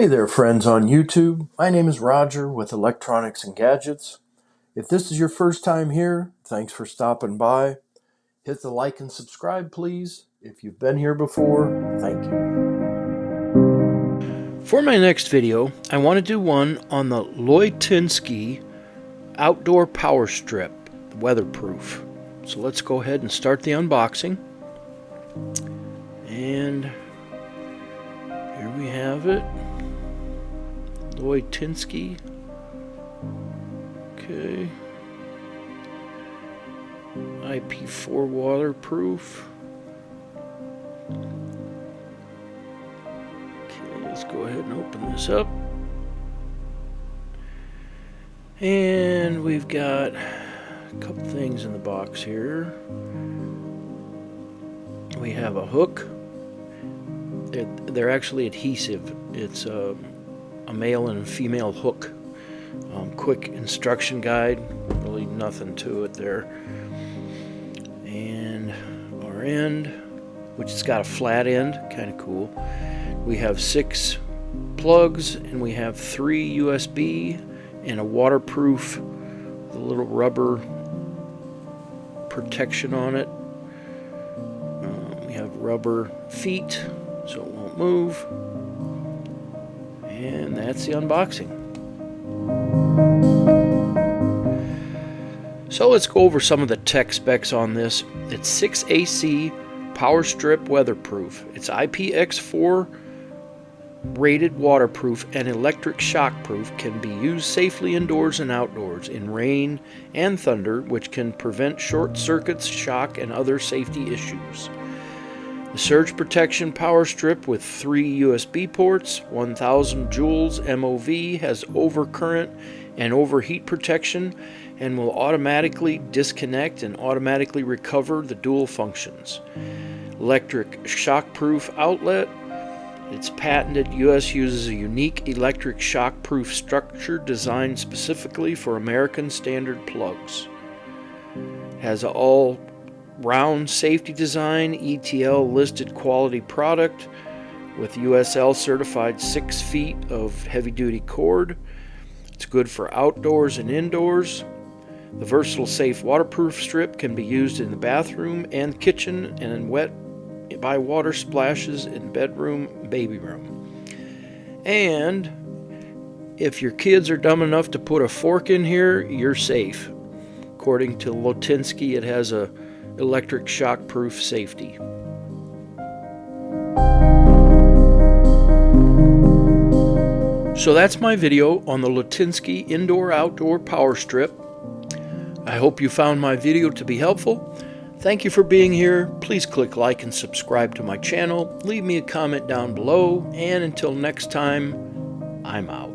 Hey there, friends on YouTube. My name is Roger with Electronics and Gadgets. If this is your first time here, thanks for stopping by. Hit the like and subscribe, please. If you've been here before, thank you. For my next video, I want to do one on the Loitinsky Outdoor Power Strip Weatherproof. So let's go ahead and start the unboxing. And here we have it. Loitinsky. Okay. IP4 waterproof. Okay, let's go ahead and open this up. And we've got a couple things in the box here. We have a hook. They're actually adhesive. It's a male and a female hook. Quick instruction guide, really nothing to it there. And our end, which has got a flat end, kind of cool. We have 6 plugs, and we have 3 USB and a waterproof with a little rubber protection on it. We have rubber feet so it won't move. And that's the unboxing. So let's go over some of the tech specs on this. It's 6 AC Power Strip Weatherproof. It's IPX4 rated waterproof and electric shockproof, can be used safely indoors and outdoors in rain and thunder, which can prevent short circuits, shock, and other safety issues. The surge protection power strip with 3 USB ports, 1000 joules MOV, has overcurrent and overheat protection, and will automatically disconnect and automatically recover the dual functions. Electric Shockproof Outlet. Its patented US uses a unique electric shockproof structure designed specifically for American standard plugs. Has an all-round safety design, ETL listed quality product with USL certified 6 feet of heavy-duty cord. It's good for outdoors and indoors. The versatile safe waterproof strip can be used in the bathroom and kitchen and in wet by water splashes in bedroom, baby room. And if your kids are dumb enough to put a fork in here, you're safe. According to Lotinsky, it has a electric shockproof safety. So that's my video on the Loitinsky Indoor-Outdoor Power Strip. I hope you found my video to be helpful. Thank you for being here. Please click like and subscribe to my channel. Leave me a comment down below. And until next time, I'm out.